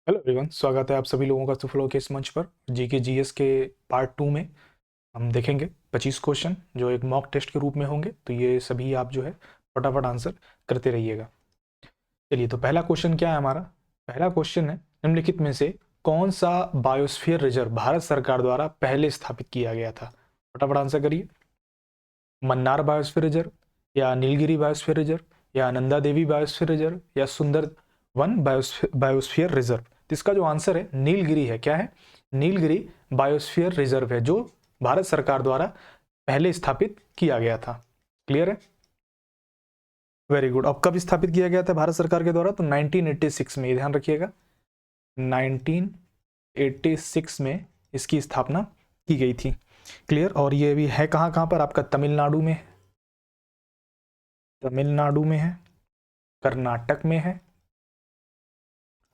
Hello everyone, स्वागत है आप सभी लोगों का सुफलो के इस मंच पर। जीके जीएस के पार्ट 2 में हम देखेंगे 25 क्वेश्चन जो एक मॉक टेस्ट के रूप में होंगे। तो ये सभी आप जो है फटाफट आंसर करते रहिएगा। चलिए, तो पहला क्वेश्चन क्या है हमारा? पहला क्वेश्चन है, निम्नलिखित में से कौन सा बायोस्फीयर रिजर्व भारत सरकार द्वारा पहले स्थापित किया गया था? फटाफट आंसर करिए। मन्नार बायोस्फीयर रिजर्व, या नीलगिरी बायोस्फीयर रिजर्व, या नंदा देवी बायोस्फीयर रिजर्व, या सुंदरवन बायोस्फीयर रिजर्व? तो इसका जो आंसर है नीलगिरी है। क्या है? नीलगिरी बायोस्फीयर रिजर्व है, जो भारत सरकार द्वारा पहले स्थापित किया गया था। क्लियर है? Very good. अब कब स्थापित किया गया था भारत सरकार के द्वारा? तो 1986 में, ध्यान रखिएगा, 1986 में इसकी स्थापना की गई थी। क्लियर? और ये भी है कहाँ कहाँ पर? आपका तमिलनाडु में, तमिलनाडु में है, कर्नाटक में है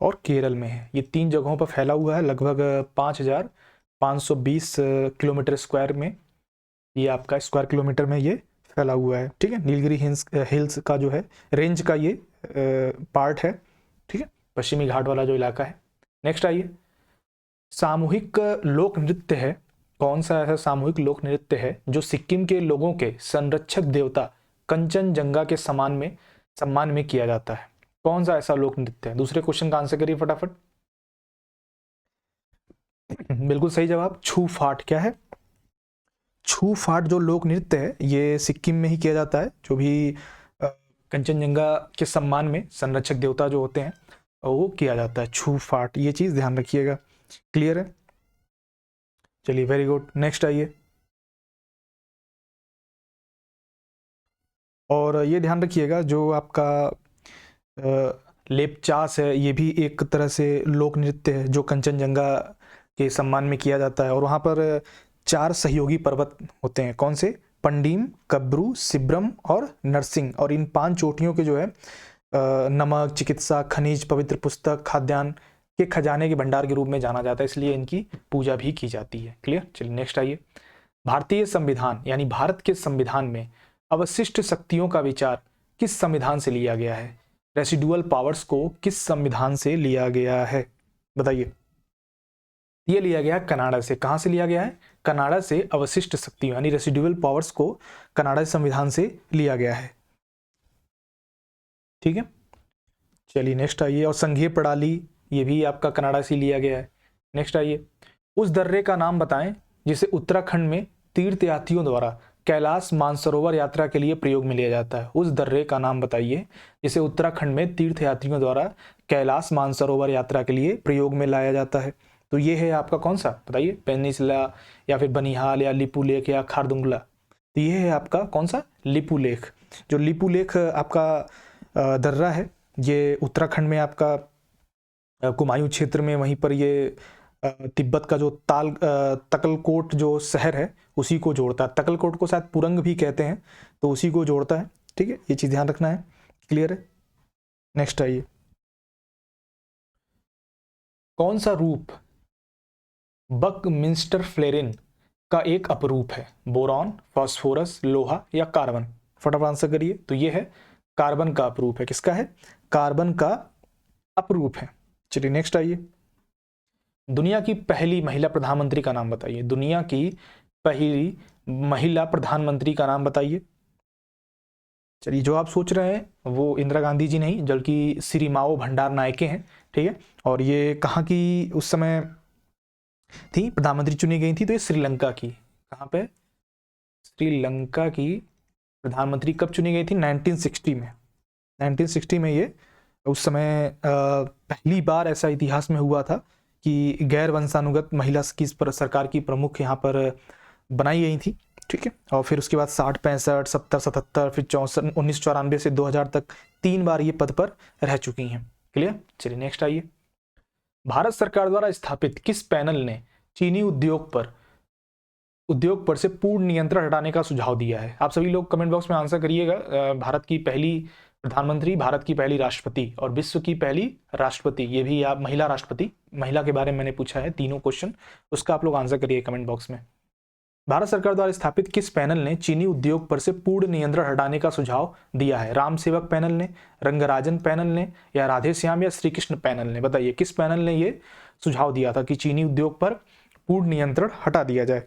और केरल में है। ये 3 जगहों पर फैला हुआ है, लगभग 5520 किलोमीटर स्क्वायर में, ये आपका स्क्वायर किलोमीटर में ये फैला हुआ है। ठीक है, नीलगिरी हिल्स का जो है रेंज का ये पार्ट है। ठीक है, पश्चिमी घाट वाला जो इलाका है। नेक्स्ट आइए, सामूहिक लोक नृत्य है, कौन सा ऐसा सामूहिक लोक नृत्य है जो सिक्किम के लोगों के संरक्षक देवता कंचनजंगा के सम्मान में किया जाता है? कौन सा ऐसा लोक नृत्य है? दूसरे क्वेश्चन का आंसर करिए फटाफट। बिल्कुल सही जवाब, छू फाट। क्या है? छू फाट जो लोक नृत्य है ये सिक्किम में ही किया जाता है, जो भी कंचनजंगा के सम्मान में संरक्षक देवता जो होते हैं वो किया जाता है, छू फाट। ये चीज ध्यान रखिएगा। क्लियर है? चलिए, वेरी गुड। नेक्स्ट आइए, और ये ध्यान रखिएगा जो आपका लेपचास है, ये भी एक तरह से लोक नृत्य है जो कंचनजंगा के सम्मान में किया जाता है। और वहाँ पर 4 सहयोगी पर्वत होते हैं। कौन से? पंडीम, कब्रू, सिब्रम और नरसिंह। और इन 5 चोटियों के जो है नमक, चिकित्सा, खनिज, पवित्र पुस्तक, खाद्यान्न के खजाने के भंडार के रूप में जाना जाता है, इसलिए इनकी पूजा भी की जाती है। क्लियर? चलिए नेक्स्ट आइए, भारतीय संविधान यानी भारत के संविधान में अवशिष्ट शक्तियों का विचार किस संविधान से लिया गया है? रेसिडुअल पावर्स को किस संविधान से लिया गया है? बताइए। ये लिया गया कनाडा से। कहां से लिया गया है? कनाडा से अवशिष्ट शक्तियों यानी रेसिडुअल पावर्स को कनाडा संविधान से लिया गया है। ठीक है, चलिए नेक्स्ट आइए, और संघीय प्रणाली ये भी आपका कनाडा से लिया गया है। नेक्स्ट आइए, उस दर्रे का नाम बताएं जिसे उत्तराखंड में तीर्थयात्रियों द्वारा कैलाश मानसरोवर यात्रा के लिए प्रयोग में लिया जाता है। उस दर्रे का नाम बताइए जिसे उत्तराखंड में तीर्थयात्रियों द्वारा कैलाश मानसरोवर यात्रा के लिए प्रयोग में लाया जाता है। तो ये है आपका कौन सा? बताइए। पेनिसला, या फिर बनिहाल, या लिपू लेख, या खारदुंगला? तो ये है आपका कौन सा? लिपू लेख। जो लिपू लेख आपका दर्रा है, ये उत्तराखंड में आपका कुमायूं क्षेत्र में, वहीं पर ये तिब्बत का जो तकलकोट जो शहर है उसी को जोड़ता है। तकलकोट को शायद पुरंग भी कहते हैं, तो उसी को जोड़ता है। ठीक है, ये चीज ध्यान रखना है। क्लियर है? नेक्स्ट आइए, कौन सा रूप बकमिंस्टर फ्लेरिन का एक अपरूप है? बोरॉन, फास्फोरस, लोहा, या कार्बन? फटाफट आंसर करिए। तो ये है कार्बन का अपरूप है। किसका है? कार्बन का अपरूप है। चलिए नेक्स्ट आइए, दुनिया की पहली महिला प्रधानमंत्री का नाम बताइए। दुनिया की पहली महिला प्रधानमंत्री का नाम बताइए। चलिए, जो आप सोच रहे हैं वो इंदिरा गांधी जी नहीं, बल्कि सिरिमाओ भंडार नायके हैं। ठीक है, और ये कहाँ की उस समय थी प्रधानमंत्री चुनी गई थी? तो ये श्रीलंका की। कहाँ पे? श्रीलंका की प्रधानमंत्री कब चुनी गई थी? 1960 में। 1960 में ये उस समय पहली बार ऐसा इतिहास में हुआ था कि गैर वंशानुगत महिला की सरकार की प्रमुख यहाँ पर बनाई गई थी। ठीक है, और फिर उसके बाद 60, 65, 70, 77, फिर 64, 1994 से 2000 तक 3 बार ये पद पर रह चुकी हैं। क्लियर? चलिए नेक्स्ट आइए, भारत सरकार द्वारा स्थापित किस पैनल ने चीनी उद्योग पर से पूर्ण नियंत्रण हटाने का सुझाव दिया है? आप सभी लोग कमेंट बॉक्स में आंसर करिएगा। भारत की पहली प्रधानमंत्री, भारत की पहली राष्ट्रपति और विश्व की पहली राष्ट्रपति, ये भी आप महिला राष्ट्रपति, महिला के बारे में मैंने पूछा है तीनों क्वेश्चन, उसका आप लोग आंसर करिए कमेंट बॉक्स में। भारत सरकार द्वारा स्थापित किस पैनल ने चीनी उद्योग पर से पूर्ण नियंत्रण हटाने का सुझाव दिया है? राम सेवक पैनल ने, रंगराजन पैनल ने, या राधे श्याम या श्री कृष्ण पैनल ने? बताइए किस पैनल ने ये सुझाव दिया था कि चीनी उद्योग पर पूर्ण नियंत्रण हटा दिया जाए?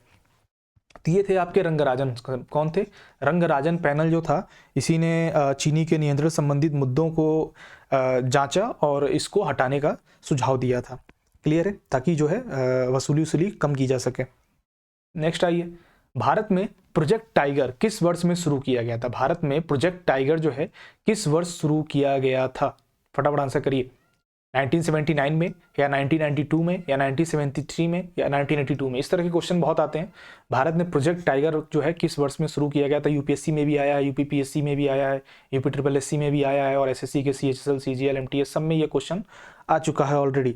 तो ये थे आपके रंगराजन। कौन थे? रंगराजन पैनल जो था, इसी ने चीनी के नियंत्रण संबंधित मुद्दों को जांचा और इसको हटाने का सुझाव दिया था। क्लियर है? ताकि जो है वसूली कम की जा सके। नेक्स्ट आइए, भारत में प्रोजेक्ट टाइगर किस वर्ष में शुरू किया गया था? भारत में प्रोजेक्ट टाइगर जो है किस वर्ष शुरू किया गया था? फटाफट आंसर करिए। 1979 में, या 1992 में, या 1973 में, या 1982 में? इस तरह के क्वेश्चन बहुत आते हैं। भारत में प्रोजेक्ट टाइगर जो है किस वर्ष में शुरू किया गया था? यूपीएससी में भी आया है, यूपीपीएससी में भी आया है, यूपीट्रिपलएससी में भी आया है, और एसएससी के सीएचएसएल, सीजीएल, एमटीएस सब में ये क्वेश्चन आ चुका है ऑलरेडी।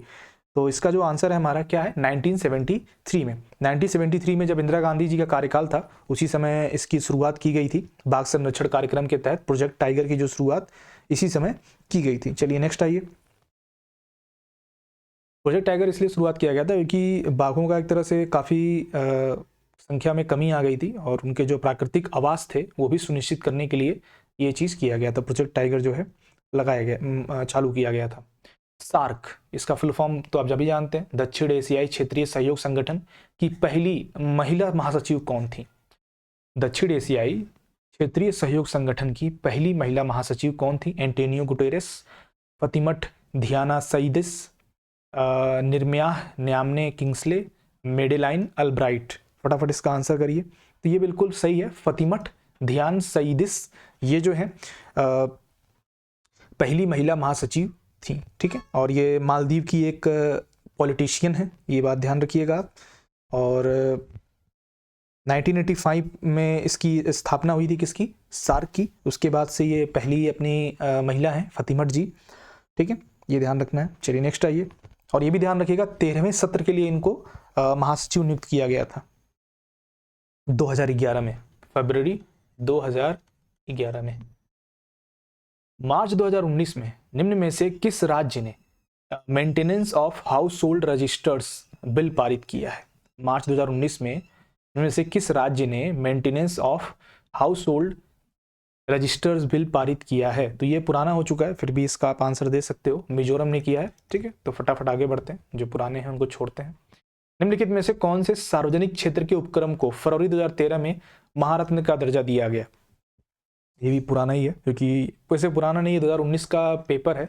तो इसका जो आंसर है हमारा क्या है? 1973 में। 1973 में जब इंदिरा गांधी जी का कार्यकाल था, उसी समय इसकी शुरुआत की गई थी। बाघ संरक्षण कार्यक्रम के तहत प्रोजेक्ट टाइगर की जो शुरुआत इसी समय की गई थी। चलिए नेक्स्ट आइए। प्रोजेक्ट टाइगर इसलिए शुरुआत किया गया था क्योंकि बाघों का एक तरह से काफ़ी संख्या में कमी आ गई थी, और उनके जो प्राकृतिक आवास थे वो भी सुनिश्चित करने के लिए ये चीज़ किया गया था। प्रोजेक्ट टाइगर जो है लगाया गया, चालू किया गया था। सार्क, इसका फुल फॉर्म तो आप सभी जानते हैं, दक्षिण एशियाई क्षेत्रीय सहयोग संगठन की पहली महिला महासचिव कौन थी? दक्षिण एशियाई क्षेत्रीय सहयोग संगठन की पहली महिला महासचिव कौन थी? एंटोनियो गुटेरेस, फतिमठ धियाना सईदिस, निर्मयाह न्यामने किंग्सले, मेडेलाइन अल्ब्राइट? फटाफट इसका आंसर करिए। तो ये बिल्कुल सही है, फतिमठ ध्यान सईदिस ये जो है पहली महिला महासचिव थी। ठीक है, और ये मालदीव की एक पॉलिटिशियन है, ये बात ध्यान रखिएगा आप। और 1985 में इसकी स्थापना हुई थी, किसकी? सार्क की। उसके बाद से ये पहली अपनी महिला है, फतिमठ जी। ठीक है, ये ध्यान रखना है। चलिए नेक्स्ट आइए, और ये भी ध्यान रखिएगा 13वें सत्र के लिए इनको महासचिव नियुक्त किया गया था 2011 में, फरवरी 2011 में। मार्च 2019 में निम्न में से किस राज्य ने maintenance of household registers bill पारित किया है? मार्च 2019 में निम्न में से किस राज्य ने maintenance of household registers bill पारित किया है? तो ये पुराना हो चुका है, फिर भी इसका आप आंसर दे सकते हो। मिजोरम ने किया है। ठीक है, तो फटाफट आगे बढ़ते हैं, जो पुराने हैं उनको छोड़ते हैं। निम्नलिखित में से कौन से सार्वजनिक क्षेत्र के उपक्रम को फरवरी 2013 में महारत्न का दर्जा दिया गया? ये भी पुराना ही है, क्योंकि वैसे पुराना नहीं है, 2019 का पेपर है,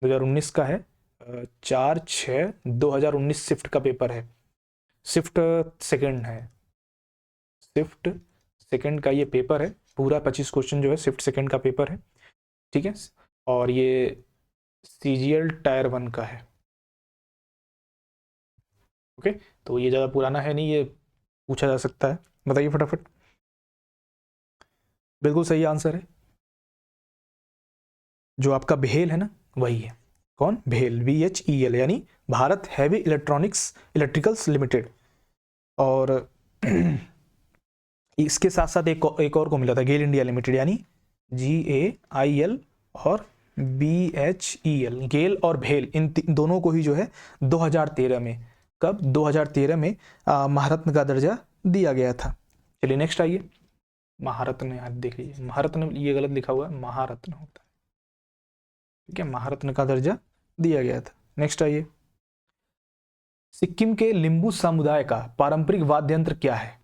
2019 का है, 4/6/2019 शिफ्ट का पेपर है, शिफ्ट सेकंड है, शिफ्ट सेकंड का ये पेपर है। पूरा 25 क्वेश्चन जो है शिफ्ट सेकंड का पेपर है। ठीक है, और ये सीजीएल टायर 1 का है। ओके, तो ये ज़्यादा पुराना है नहीं, ये पूछा जा सकता है। बताइए फटाफट। बिल्कुल सही आंसर है, जो आपका भेल है ना, वही है। कौन? भेल, VHEL, यानी भारत हैवी इलेक्ट्रिकल्स लिमिटेड। और इसके साथ साथ एक और को मिला था, गेल इंडिया लिमिटेड, यानी GAIL और BHEL। गेल और भेल इन दोनों को ही जो है 2013 में, कब? 2013 में महारत्न का दर्जा दिया गया था। चलिए नेक्स्ट आइए। महारत्न, यार देख लीजिए, महारत्न ये गलत लिखा हुआ है, महारत्न होता है। ठीक है, महारत्न का दर्जा दिया गया था। नेक्स्ट आइए। सिक्किम के लिंबू समुदाय का पारंपरिक वाद्य यंत्र क्या है?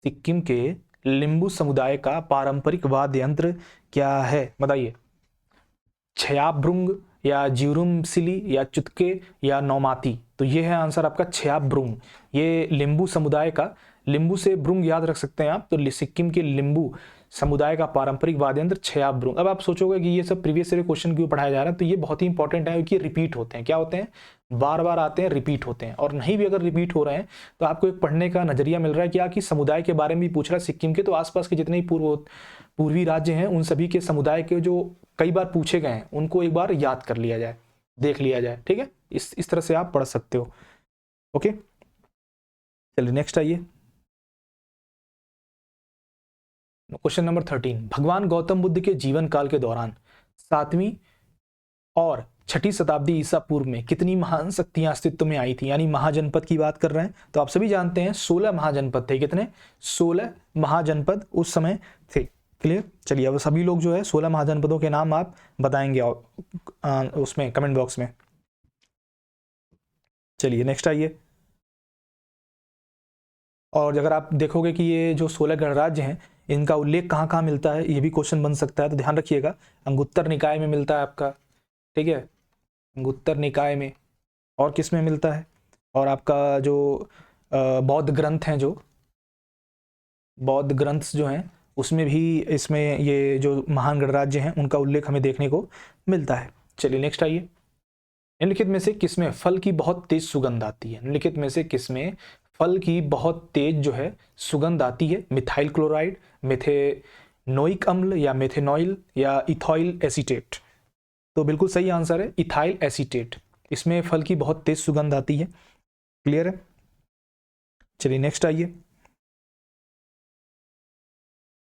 सिक्किम के लिंबू समुदाय का पारंपरिक वाद्य यंत्र क्या है? बताइए। छयाब्रुंग, या जिरुमसिली, या चुतके, या नौमाती? तो ये है आंसर आपका छयाब्रुंग। ये लिंबू समुदाय का, लिंबू से ब्रुंग याद रख सकते हैं आप, तो सिक्किम के लिंबू समुदाय का पारंपरिक वाद्य यंत्र छयाब्रुंग। अब आप सोचोगे कि ये सब प्रीवियस ईयर क्वेश्चन क्यों पढ़ाया जा रहा है, तो ये बहुत ही इंपॉर्टेंट है क्योंकि रिपीट होते हैं। क्या होते हैं? बार बार आते हैं, रिपीट होते हैं। और नहीं भी अगर रिपीट हो रहे हैं तो आपको एक पढ़ने का नजरिया मिल रहा है क्या, कि समुदाय के बारे में भी पूछ रहा है सिक्किम के, तो आसपास के जितने पूर्वी राज्य हैं उन सभी के समुदाय के जो कई बार पूछे गए हैं उनको एक बार याद कर लिया जाए, देख लिया जाए। ठीक है, इस तरह से आप पढ़ सकते हो। ओके, चलिए नेक्स्ट आइए। क्वेश्चन नंबर 13, भगवान गौतम बुद्ध के जीवन काल के दौरान 7वीं और छठी शताब्दी ईसा पूर्व में कितनी महान शक्तियां अस्तित्व में आई थी, यानी महाजनपद की बात कर रहे हैं। तो आप सभी जानते हैं 16 महाजनपद थे। कितने? 16 महाजनपद उस समय थे। क्लियर? चलिए अब सभी लोग जो है 16 महाजनपदों के नाम आप बताएंगे उसमें कमेंट बॉक्स में। चलिए नेक्स्ट आइए। और अगर आप देखोगे कि ये जो 16 गणराज्य हैं इनका उल्लेख कहाँ कहाँ मिलता है, ये भी क्वेश्चन बन सकता है, तो ध्यान रखिएगा। अंगुत्तर निकाय में मिलता है आपका, ठीक है, अंगुत्तर निकाय में। और किस में मिलता है? और आपका जो बौद्ध ग्रंथ हैं, जो बौद्ध ग्रंथ जो हैं उसमें भी इसमें ये जो महान गणराज्य हैं उनका उल्लेख हमें देखने को मिलता है। चलिए नेक्स्ट आइए। निम्नलिखित में से किसमें फल की बहुत तेज सुगंध आती है? निम्नलिखित में से किसमें फल की बहुत तेज जो है सुगंध आती है? मिथाइल क्लोराइड, मेथेनोइक अम्ल, या मेथेनॉइल, या इथाइल एसीटेट? तो बिल्कुल सही आंसर है इथाइल एसीटेट। इसमें फल की बहुत तेज सुगंध आती है। क्लियर है? चलिए नेक्स्ट आइए।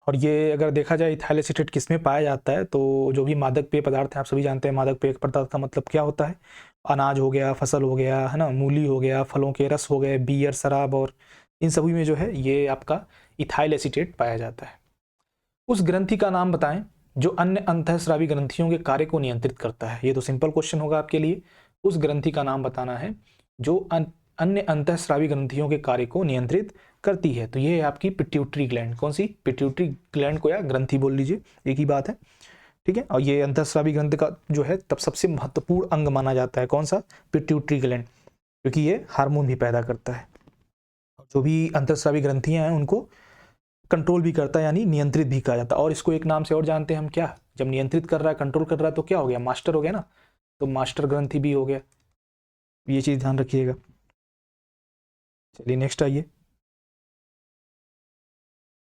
और ये अगर देखा जाए इथाइल एसीटेट किस में पाया जाता है, तो जो भी मादक पेय पदार्थ है, आप सभी जानते हैं मादक पेय पदार्थ का मतलब क्या होता है। अनाज हो गया, फसल हो गया, है ना, मूली हो गया, फलों के रस हो गए, बियर, शराब, और इन सभी में जो है ये आपका इथाइल एसीटेट पाया जाता है। उस ग्रंथि का नाम बताएं जो अन्य अंतःस्रावी ग्रंथियों के कार्य को नियंत्रित करता है। ये तो सिंपल क्वेश्चन होगा आपके लिए। उस ग्रंथि का नाम बताना है जो अन्य अंतःस्रावी ग्रंथियों के कार्य को नियंत्रित करती है। तो ये है आपकी पिट्यूटरी ग्लैंड। कौन सी? पिट्यूटरी ग्लैंड को या ग्रंथि बोल लीजिए, एक ही बात है, ठीक है। और ये अंतःस्रावी ग्रंथि का जो है तब सबसे महत्वपूर्ण अंग माना जाता है। कौन सा? पिट्यूटरी ग्लैंड, क्योंकि ये हार्मोन भी पैदा करता है। जो भी अंतःस्रावी ग्रंथियां हैं उनको कंट्रोल भी करता है, यानी नियंत्रित भी कहा जाता है। और इसको एक नाम से और जानते हैं हम, क्या? जब नियंत्रित कर रहा है, कंट्रोल कर रहा है, तो क्या हो गया? मास्टर हो गया ना, तो मास्टर ग्रंथि भी हो गया। ये चीज ध्यान रखिएगा। चलिए नेक्स्ट आइए।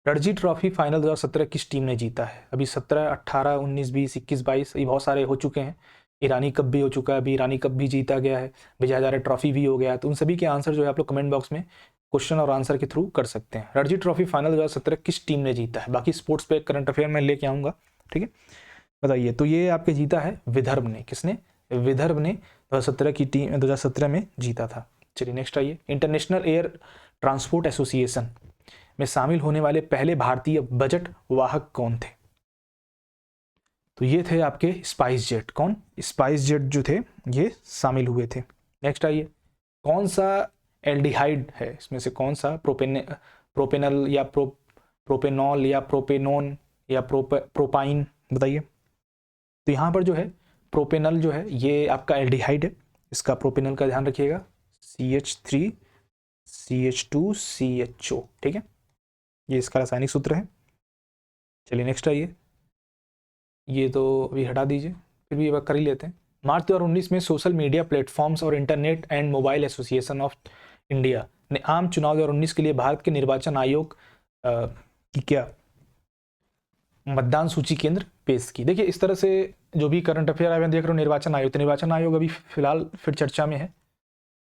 रणजी ट्रॉफी फाइनल 2017 किस टीम ने जीता है? अभी 17, 18, 19, 20, 21, 22 ये बहुत सारे हो चुके हैं। ईरानी कप भी हो चुका है, अभी ईरानी कप भी जीता गया है, विजय हजारे ट्रॉफी भी हो गया है। तो उन सभी के आंसर जो है आप लोग कमेंट बॉक्स में क्वेश्चन और आंसर के थ्रू कर सकते हैं। रणजी ट्रॉफी फाइनल 2017 किस टीम ने जीता है? बाकी स्पोर्ट्स पे करंट अफेयर में लेके आऊँगा, ठीक है। बताइए। तो ये आपके जीता है विदर्भ ने। किसने? विदर्भ ने 2017 की टीम 2017 में जीता था। चलिए नेक्स्ट आइए। इंटरनेशनल एयर ट्रांसपोर्ट एसोसिएशन में शामिल होने वाले पहले भारतीय बजट वाहक कौन थे? तो ये थे आपके स्पाइस जेट। कौन? स्पाइस जेट जो थे ये शामिल हुए थे। नेक्स्ट आइए। कौन सा एल्डिहाइड है इसमें से? कौन सा? प्रोपेनल या प्रोपेनॉल या प्रोपेनोन या प्रोपाइन? बताइए। तो यहाँ पर जो है प्रोपेनल जो है ये आपका एल्डिहाइड है। इसका प्रोपेनल का ध्यान रखिएगा, CH3 CH2 CHO, ठीक है, ये इसका रासायनिक सूत्र है। चलिए नेक्स्ट आइए। ये तो अभी हटा दीजिए, फिर भी ये कर ही लेते हैं। मार्च 2019 में सोशल मीडिया प्लेटफॉर्म्स और internet and mobile association of India ने आम चुनाव 2019 के लिए भारत के निर्वाचन आयोग की क्या मतदान सूची केंद्र पेश की। देखिए इस तरह से जो भी करंट अफेयर आए देख रहे हो, निर्वाचन आयोग, तो निर्वाचन आयोग अभी फिलहाल फिर चर्चा में है,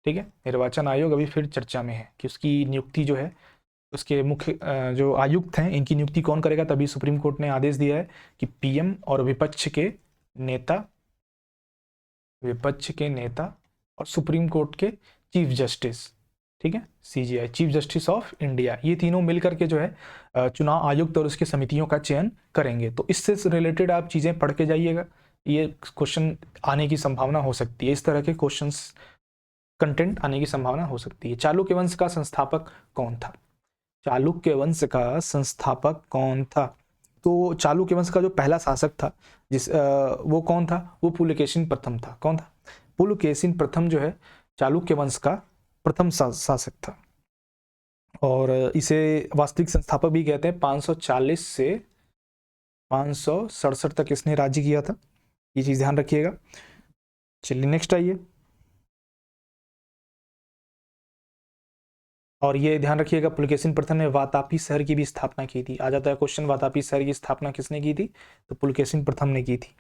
ठीक है। निर्वाचन आयोग अभी फिर चर्चा में है कि उसकी नियुक्ति जो है, उसके मुख्य जो आयुक्त हैं इनकी नियुक्ति कौन करेगा। तभी सुप्रीम कोर्ट ने आदेश दिया है कि पीएम और विपक्ष के नेता और सुप्रीम कोर्ट के चीफ जस्टिस, ठीक है, CJI, chief justice of India, ये तीनों मिलकर के जो है चुनाव आयुक्त और उसकी समितियों का चयन करेंगे। तो इससे रिलेटेड आप चीज़ें पढ़ के जाइएगा, ये क्वेश्चन आने की संभावना हो सकती है, इस तरह के क्वेश्चंस कंटेंट आने की संभावना हो सकती है। चालुक्य वंश का संस्थापक कौन था? चालुक्य वंश का संस्थापक कौन था? तो चालुक्य वंश का जो पहला शासक था वो कौन था? वो पुलकेशिन प्रथम था। कौन था? पुलकेशिन प्रथम जो है चालुक्य वंश का प्रथम शासक था। और इसे वास्तविक संस्थापक भी कहते हैं। 540 से 567 तक इसने राज्य किया था, ये चीज ध्यान रखिएगा। चलिए नेक्स्ट आइए। और ये ध्यान रखिएगा पुलकेशिन प्रथम ने वातापी शहर की भी स्थापना की थी। आ जाता है क्वेश्चन, वातापी शहर की स्थापना किसने की थी? तो पुलकेशिन प्रथम ने की थी।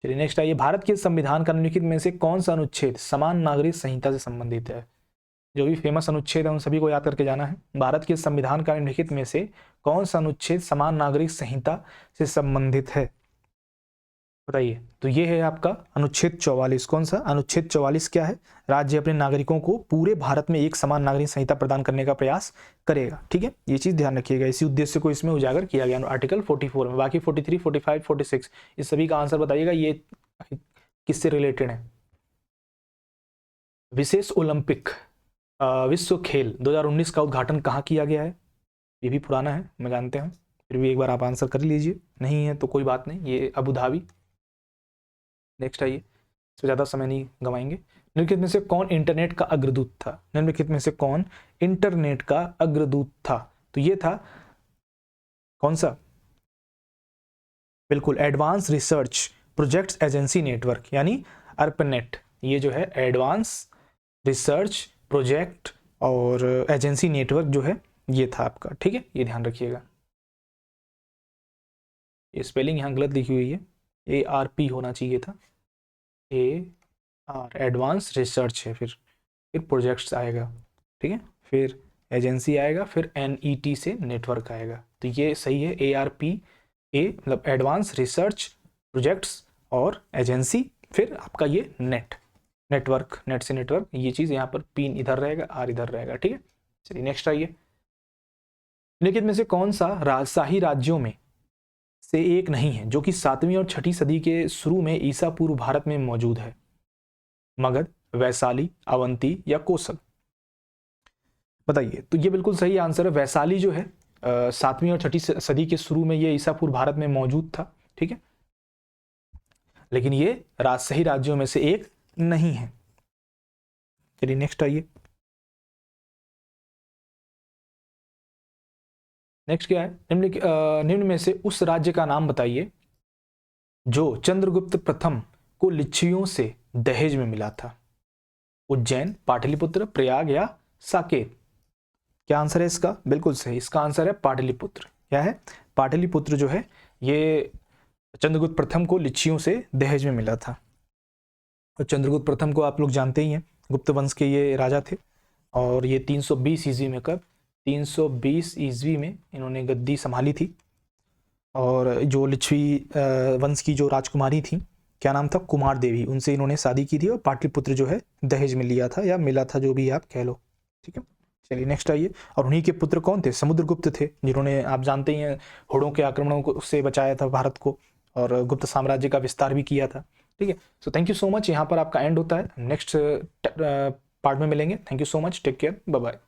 चलिए नेक्स्ट आइए। भारत के संविधान का निम्नलिखित में से कौन सा अनुच्छेद समान नागरिक संहिता से संबंधित है? जो भी फेमस अनुच्छेद है उन सभी को याद करके जाना है। भारत के संविधान का निम्नलिखित में से कौन सा अनुच्छेद समान नागरिक संहिता से संबंधित है? बताइए, तो ये है आपका अनुच्छेद 44। कौन सा अनुच्छेद 44? क्या है? राज्य अपने नागरिकों को पूरे भारत में एक समान नागरिक संहिता प्रदान करने का प्रयास करेगा। ठीक है, ये चीज ध्यान रखिएगा, इसी उद्देश्य को इसमें उजागर किया गया आर्टिकल 44 में। बाकी 43, 45, 46 इस सभी का आंसर बताइएगा ये किससे रिलेटेड है। विशेष ओलंपिक विश्व खेल 2019 का उद्घाटन कहाँ किया गया है? ये भी पुराना है, मैं जानते हैं, फिर भी एक बार आप आंसर कर लीजिए, नहीं है तो कोई बात नहीं, ये अबू धाबी। नेक्स्ट आइए, इसमें ज़्यादा समय नहीं गंवाएंगे। निम्नलिखित में से कौन इंटरनेट का अग्रदूत था? निम्नलिखित में से कौन इंटरनेट का अग्रदूत था? तो ये था कौन सा? बिल्कुल, advance research projects agency network, यानी ARPANET। ये जो है एडवांस रिसर्च प्रोजेक्ट और एजेंसी नेटवर्क जो है ये था आपका। ठीक है, ये ध्यान रखिएगा, ये स्पेलिंग यहाँ गलत लिखी हुई है, ARP होना चाहिए था, AR एडवांस रिसर्च है, फिर प्रोजेक्ट्स आएगा। ठीक है, फिर एजेंसी आएगा, फिर NET से नेटवर्क आएगा। तो ये सही है, ARP, A मतलब एडवांस रिसर्च प्रोजेक्ट्स और एजेंसी, फिर आपका ये नेटवर्क, नेट से नेटवर्क, ये चीज़ यहाँ पर पिन इधर रहेगा, R इधर रहेगा। ठीक है, चलिए नेक्स्ट आइए। निम्नलिखित में से कौन सा राजशाही राज्यों में से एक नहीं है जो कि 7वीं और 6ठी सदी के शुरू में ईसा पूर्व भारत में मौजूद है? मगध, वैशाली, अवंती या कोसल? बताइए, तो ये बिल्कुल सही आंसर है। वैशाली जो है 7वीं और 6ठी सदी के शुरू में ये ईसा पूर्व भारत में मौजूद था। ठीक है, लेकिन ये राजशाही राज्यों में से एक नहीं है। चलिए नेक्स्ट आइए। नेक्स्ट क्या है? निम्न में से उस राज्य का नाम बताइए जो चंद्रगुप्त प्रथम को लिच्छियों से दहेज में मिला था। उज्जैन, पाटलिपुत्र, प्रयाग या साकेत? क्या आंसर है इसका? बिल्कुल सही, इसका आंसर है पाटलिपुत्र। क्या है? पाटलिपुत्र जो है ये चंद्रगुप्त प्रथम को लिच्छियों से दहेज में मिला था। और चंद्रगुप्त प्रथम को आप लोग जानते ही हैं, गुप्त वंश के ये राजा थे, और ये 320 ईस्वी में, कब? 320 ईस्वी में इन्होंने गद्दी संभाली थी। और जो लिच्छवी वंश की जो राजकुमारी थी, क्या नाम था? कुमार देवी, उनसे इन्होंने शादी की थी और पाटलिपुत्र जो है दहेज में लिया था या मिला था, जो भी आप कह लो। ठीक है, चलिए नेक्स्ट आइए। और उन्हीं के पुत्र कौन थे? समुद्रगुप्त थे, जिन्होंने आप जानते ही हैं होड़ों के आक्रमणों को से बचाया था भारत को, और गुप्त साम्राज्य का विस्तार भी किया था। ठीक है, so thank you so much. यहाँ पर आपका एंड होता है, नेक्स्ट पार्ट में मिलेंगे। Thank you so much, take care, bye bye.